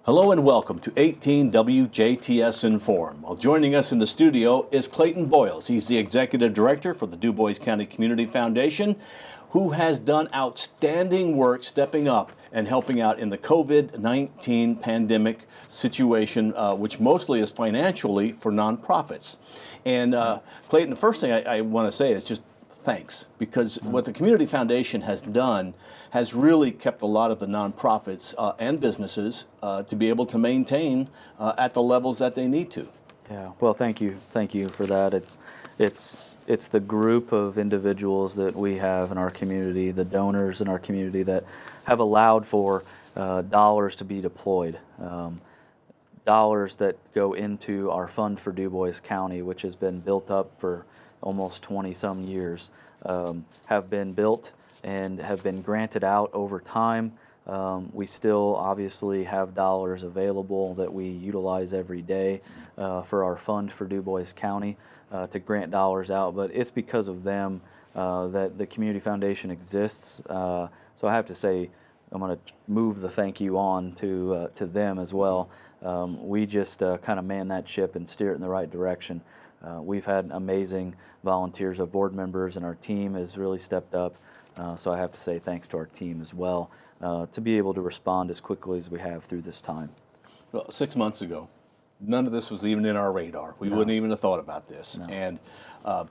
Hello and welcome to 18 WJTS in.form. Well, joining us in the studio is Clayton Boyles. He's the Executive Director for the Dubois County Community Foundation, who has done outstanding work stepping up and helping out in the COVID-19 pandemic situation, which mostly is financially for nonprofits. And Clayton, the first thing I want to say is just thanks, because what the Community Foundation has done has really kept a lot of the nonprofits and businesses to be able to maintain at the levels that they need to. Yeah, well, thank you for that. It's the group of individuals that we have in our community, the donors in our community that have allowed for dollars to be deployed. Dollars that go into our fund for Dubois County, which has been built up for almost 20-some years, have been built and have been granted out over time. We still obviously have dollars available that we utilize every day for our fund for Dubois County to grant dollars out, but it's because of them that the Community Foundation exists. So I have to say, I'm going to move the thank you on to them as well. We just kind of man that ship and steer it in the right direction. We've had amazing volunteers of board members, and our team has really stepped up. So I have to say thanks to our team as well to be able to respond as quickly as we have through this time. Well, 6 months ago, none of this was even in our radar. We wouldn't even have thought about this. No. And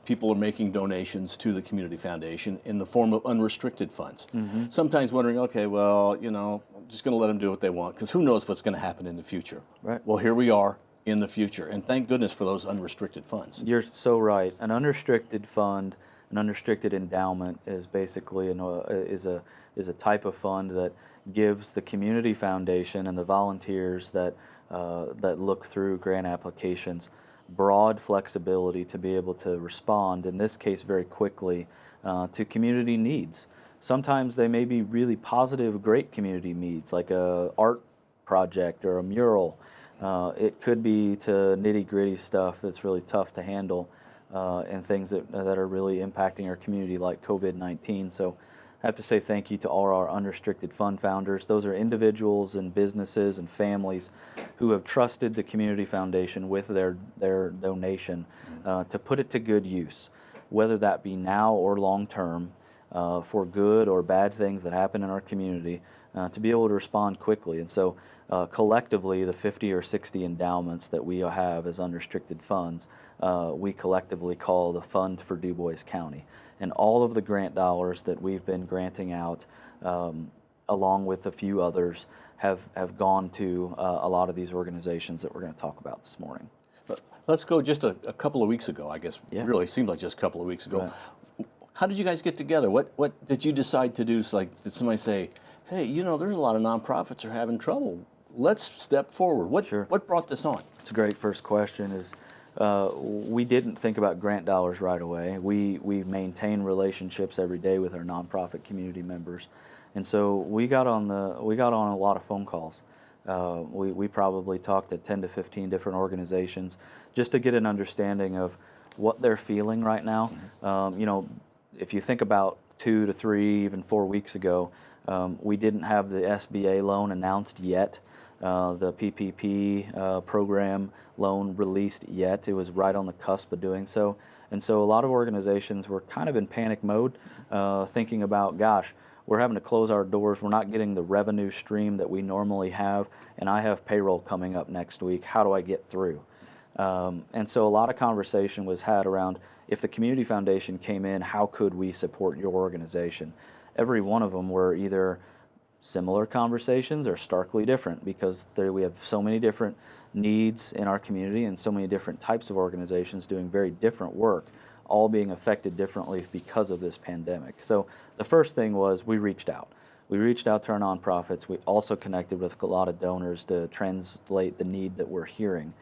people are making donations to the Community Foundation in the form of unrestricted funds. Mm-hmm. Sometimes wondering, okay, well, you know, I'm just going to let them do what they want, because who knows what's going to happen in the future. Right. Well, here we are in the future, and thank goodness for those unrestricted funds. You're so right. An unrestricted fund, an unrestricted endowment is basically is a type of fund that gives the Community Foundation and the volunteers that look through grant applications broad flexibility to be able to respond, in this case very quickly, to community needs. Sometimes they may be really positive, great community needs, like a art project or a mural. It could be to nitty-gritty stuff that's really tough to handle and things that are really impacting our community, like COVID-19. So I have to say thank you to all our unrestricted fund founders. Those are individuals and businesses and families who have trusted the Community Foundation with their donation to put it to good use, whether that be now or long term, for good or bad things that happen in our community, to be able to respond quickly. And so collectively, the 50 or 60 endowments that we have as unrestricted funds, we collectively call the Fund for Dubois County. And all of the grant dollars that we've been granting out, along with a few others, have gone to a lot of these organizations that we're going to talk about this morning. Let's go just a couple of weeks ago, I guess. Yeah. Really seemed like just a couple of weeks ago. Right. How did you guys get together? What did you decide to do? It's like, did somebody say, hey, you know, there's a lot of nonprofits are having trouble. Let's step forward. What brought this on? It's a great first question. We didn't think about grant dollars right away. We maintain relationships every day with our nonprofit community members, and so we got on a lot of phone calls. We probably talked to 10 to 15 different organizations just to get an understanding of what they're feeling right now. Mm-hmm. You know, if you think about 2 to 3, even 4 weeks ago, we didn't have the SBA loan announced yet. The PPP program loan released yet. It was right on the cusp of doing so. And so a lot of organizations were kind of in panic mode, thinking about, gosh, we're having to close our doors. We're not getting the revenue stream that we normally have, and I have payroll coming up next week. How do I get through? And so a lot of conversation was had around, if the Community Foundation came in, how could we support your organization? Every one of them were either similar conversations or starkly different, because we have so many different needs in our community and so many different types of organizations doing very different work, all being affected differently because of this pandemic. So the first thing was we reached out. We reached out to our nonprofits. We also connected with a lot of donors to translate the need that we're hearing.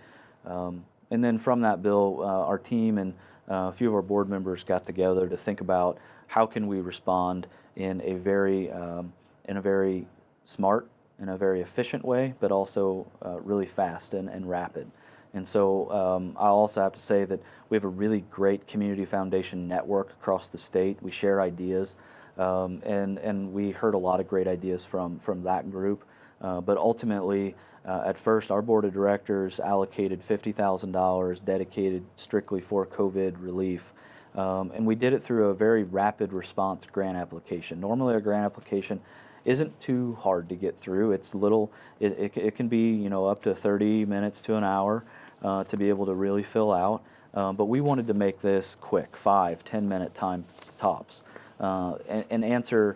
And then from that, Bill, our team and a few of our board members got together to think about how can we respond in a very smart, in a very efficient way, but also really fast and rapid. And so I also have to say that we have a really great Community Foundation network across the state. We share ideas, and we heard a lot of great ideas from that group. But ultimately, at first, our board of directors allocated $50,000 dedicated strictly for COVID relief. And we did it through a very rapid response grant application. Normally, a grant application isn't too hard to get through. It's little, it can be, you know, up to 30 minutes to an hour to be able to really fill out. But we wanted to make this quick, 5-10 minute time tops, and answer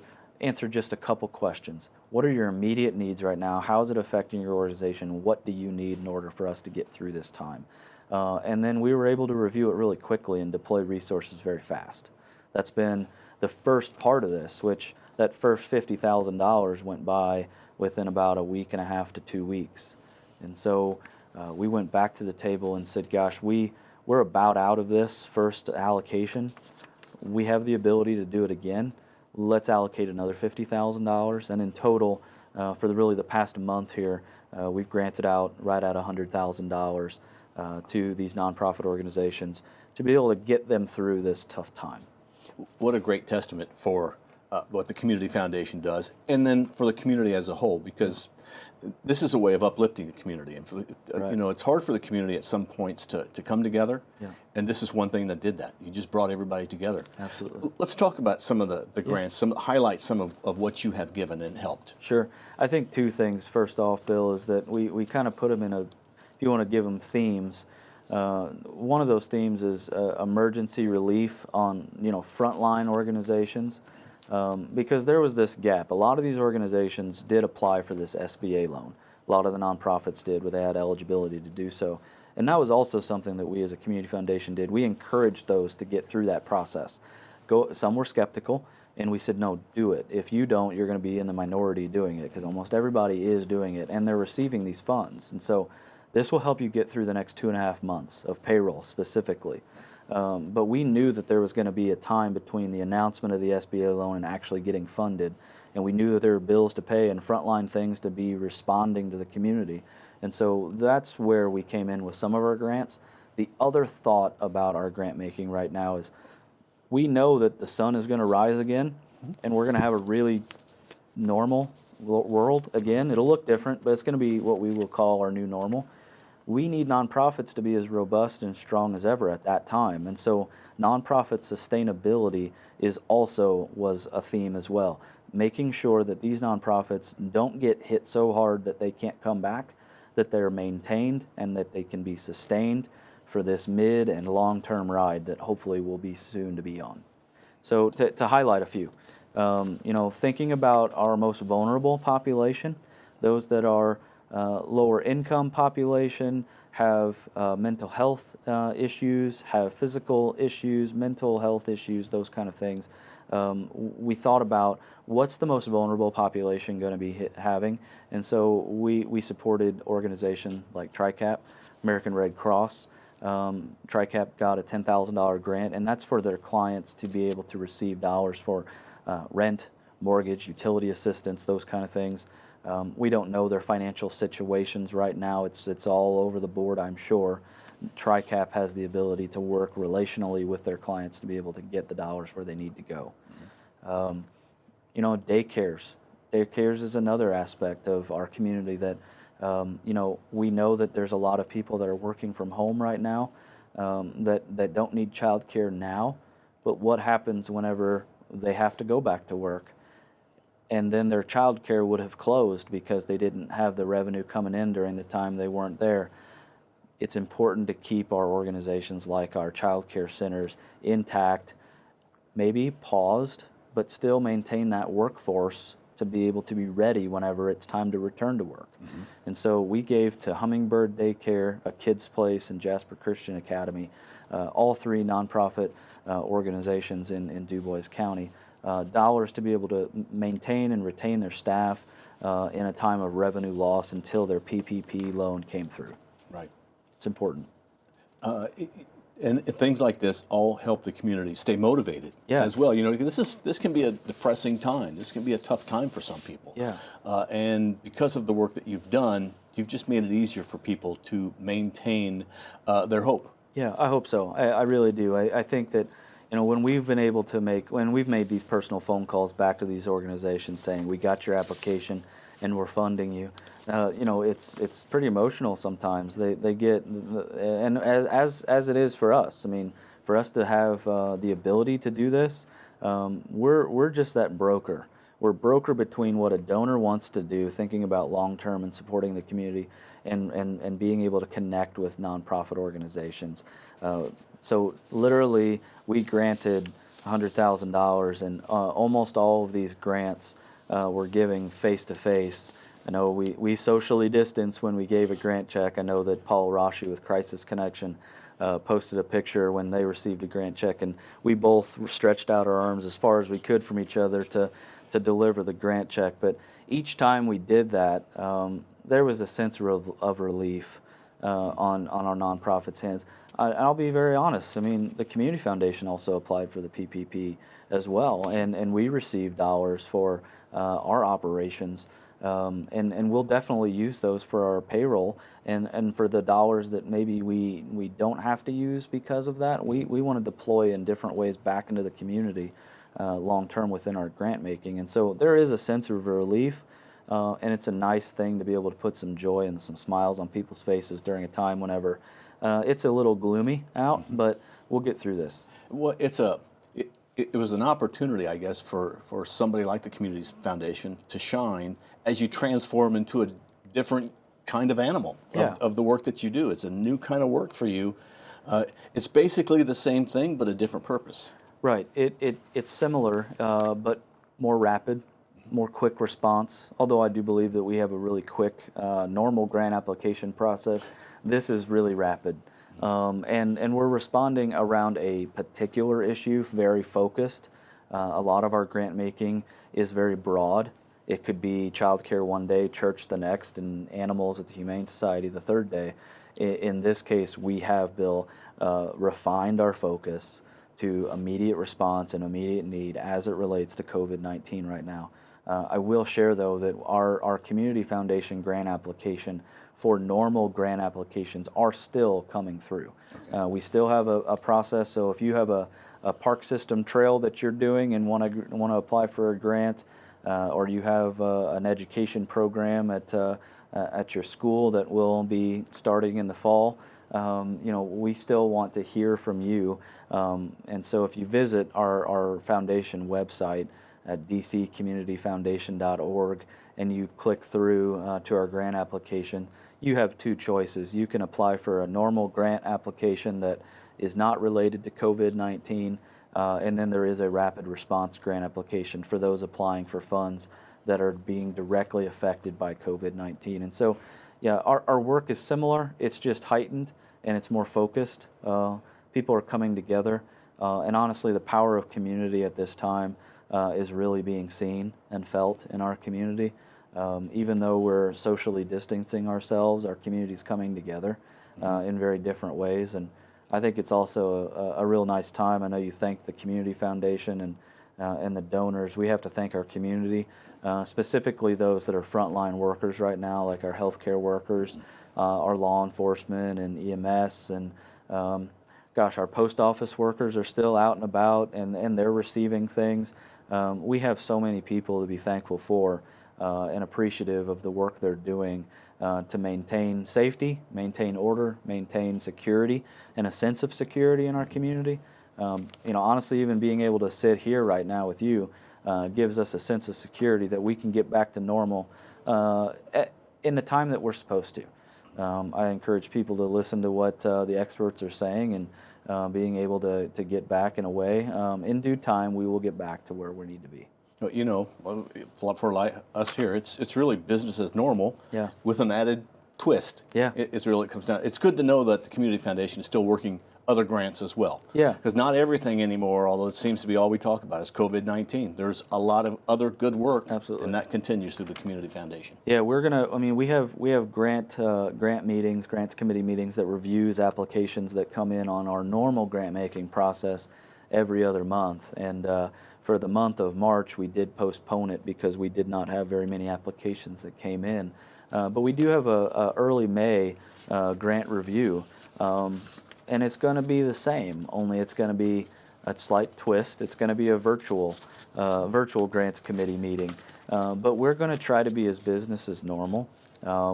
just a couple questions. What are your immediate needs right now? How is it affecting your organization? What do you need in order for us to get through this time? And then we were able to review it really quickly and deploy resources very fast. That's been the first part of this, which that first $50,000 went by within about a week and a half to 2 weeks. And so we went back to the table and said, gosh, we're about out of this first allocation. We have the ability to do it again. Let's allocate another $50,000. And in total, for really the past month here, we've granted out right at $100,000 to these nonprofit organizations to be able to get them through this tough time. What a great testament for what the Community Foundation does, and then for the community as a whole, because this is a way of uplifting the community. And for the, Right. you know, it's hard for the community at some points to come together, Yeah. and this is one thing that did that. You just brought everybody together. Absolutely. Let's talk about some of the grants, highlight some of what you have given and helped. Sure. I think two things. First off, Bill, is that we kind of put them in a, if you want to give them themes, one of those themes is emergency relief on, you know, frontline organizations, because there was this gap. A lot of these organizations did apply for this SBA loan. A lot of the nonprofits did, where they had eligibility to do so. And that was also something that we as a community foundation did. We encouraged those to get through that process. Some were skeptical, and we said, no, do it. If you don't, you're going to be in the minority doing it, because almost everybody is doing it, and they're receiving these funds. And so this will help you get through the next 2.5 months of payroll specifically. But we knew that there was going to be a time between the announcement of the SBA loan and actually getting funded. And we knew that there were bills to pay and frontline things to be responding to the community. And so that's where we came in with some of our grants. The other thought about our grant making right now is we know that the sun is going to rise again, and we're going to have a really normal world again. It'll look different, but it's going to be what we will call our new normal. We need nonprofits to be as robust and strong as ever at that time. And so nonprofit sustainability was a theme as well. Making sure that these nonprofits don't get hit so hard that they can't come back, that they're maintained and that they can be sustained for this mid and long-term ride that hopefully will be soon to be on. So to highlight a few, you know, thinking about our most vulnerable population, those that are lower income population, have mental health issues, have physical issues, mental health issues, those kind of things. We thought about what's the most vulnerable population going to be having, and so we supported organizations like TRICAP, American Red Cross. TRICAP got a $10,000 grant, and that's for their clients to be able to receive dollars for rent, mortgage, utility assistance, those kind of things. We don't know their financial situations right now. It's all over the board, I'm sure. TRICAP has the ability to work relationally with their clients to be able to get the dollars where they need to go. You know, daycares. Daycares is another aspect of our community that, you know, we know that there's a lot of people that are working from home right now that don't need child care now, but what happens whenever they have to go back to work? And then their child care would have closed because they didn't have the revenue coming in during the time they weren't there. It's important to keep our organizations like our child care centers intact, maybe paused, but still maintain that workforce to be able to be ready whenever it's time to return to work. Mm-hmm. And so we gave to Hummingbird Daycare, A Kid's Place, and Jasper Christian Academy, all three nonprofit organizations in Dubois County, dollars to be able to maintain and retain their staff in a time of revenue loss until their PPP loan came through. Right. It's important. And things like this all help the community stay motivated as well. You know, this can be a depressing time. This can be a tough time for some people. Yeah. And because of the work that you've done, you've just made it easier for people to maintain their hope. Yeah, I hope so. I really do. I think that, you know, when we've made these personal phone calls back to these organizations saying, we got your application and we're funding you. It's pretty emotional sometimes. They get, and as it is for us. I mean, for us to have the ability to do this, we're just that broker. We're broker between what a donor wants to do, thinking about long-term and supporting the community, and being able to connect with nonprofit organizations. So literally, we granted $100,000, and almost all of these grants we're giving face-to-face. I know we socially distance when we gave a grant check. I know that Paul Rashi with Crisis Connection posted a picture when they received a grant check, and we both stretched out our arms as far as we could from each other to deliver the grant check. But each time we did that, there was a sense of relief on our nonprofit's hands. I'll be very honest. I mean, the Community Foundation also applied for the PPP as well, and we received dollars for our operations. And we'll definitely use those for our payroll, and for the dollars that maybe we don't have to use because of that, we want to deploy in different ways back into the community long term within our grant making. And so there is a sense of relief, and it's a nice thing to be able to put some joy and some smiles on people's faces during a time whenever it's a little gloomy out, but we'll get through this. Well, it was an opportunity, I guess, for somebody like the Community Foundation to shine as you transform into a different kind of animal of the work that you do. It's a new kind of work for you. It's basically the same thing, but a different purpose. Right. It's similar, but more rapid, more quick response. Although I do believe that we have a really quick, normal grant application process, this is really rapid. And we're responding around a particular issue, very focused. A lot of our grant making is very broad. It could be childcare one day, church the next, and animals at the Humane Society the third day. In this case, we have, Bill, refined our focus to immediate response and immediate need as it relates to COVID-19 right now. I will share, though, that our Community Foundation grant application for normal grant applications are still coming through. Okay. We still have a process, so if you have a park system trail that you're doing and want to apply for a grant, or you have an education program at your school that will be starting in the fall, we still want to hear from you. And so if you visit our foundation website at dccommunityfoundation.org and you click through to our grant application, you have two choices. You can apply for a normal grant application that is not related to COVID-19, and then there is a rapid response grant application for those applying for funds that are being directly affected by COVID-19. And so, yeah, our work is similar. It's just heightened and it's more focused. People are coming together, and honestly, the power of community at this time is really being seen and felt in our community. Even though we're socially distancing ourselves, our community's coming together in very different ways. And I think it's also a real nice time. I know you thank the Community Foundation and the donors. We have to thank our community, specifically those that are frontline workers right now, like our healthcare workers, our law enforcement and EMS, and our post office workers are still out and about, and they're receiving things. We have so many people to be thankful for and appreciative of the work they're doing to maintain safety, maintain order, maintain security, and a sense of security in our community. Honestly, even being able to sit here right now with you gives us a sense of security that we can get back to normal in the time that we're supposed to. I encourage people to listen to what the experts are saying, and being able to get back in a way. In due time, we will get back to where we need to be. For us here, it's really business as normal, with an added twist. Yeah, it's really, it comes down. It's good to know that the Community Foundation is still working other grants as well. Yeah, because not everything anymore, although it seems to be all we talk about, is COVID-19. There's a lot of other good work. Absolutely. And that continues through the Community Foundation. Yeah, we have grant meetings, grants committee meetings that reviews applications that come in on our normal grant making process every other month. And for the month of March, we did postpone it because we did not have very many applications that came in. But we do have a early May grant review. And it's going to be the same, only it's going to be a slight twist. It's going to be a virtual grants committee meeting, but we're going to try to be as business as normal.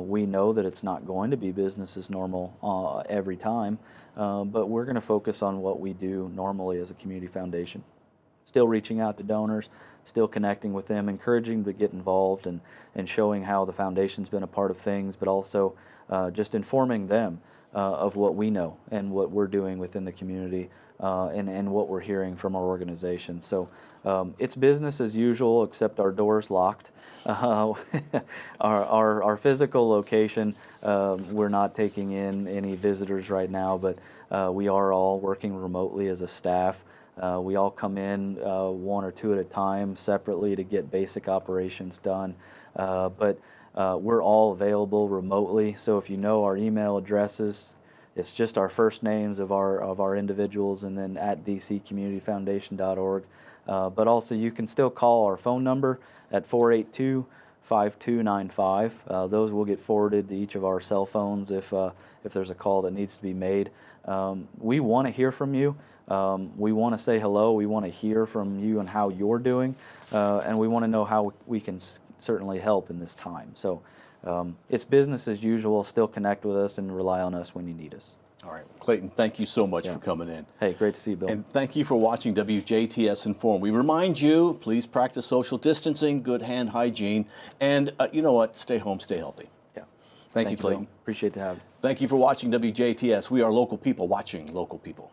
We know that it's not going to be business as normal every time, but we're going to focus on what we do normally as a community foundation. Still reaching out to donors, still connecting with them, encouraging them to get involved, and showing how the foundation's been a part of things, but also just informing them of what we know and what we're doing within the community, and what we're hearing from our organization. So it's business as usual, except our door's locked. Our physical location, we're not taking in any visitors right now, but we are all working remotely as a staff. We all come in one or two at a time separately to get basic operations done, but we're all available remotely. So if you know our email addresses, it's just our first names of our individuals, and then at dccommunityfoundation.org. But also you can still call our phone number at 482-5295. Those will get forwarded to each of our cell phones if there's a call that needs to be made. We want to hear from you. We want to say hello. We want to hear from you and how you're doing, and we want to know how we can certainly help in this time. So it's business as usual. Still connect with us and rely on us when you need us. All right, Clayton, thank you so much for coming in. Hey, great to see you, Bill. And thank you for watching WJTS Inform. We remind you, please practice social distancing, good hand hygiene, and you know what? Stay home, stay healthy. Yeah. Thank you, Clayton. Bill. Appreciate the help. Thank you for watching WJTS. We are local people watching local people.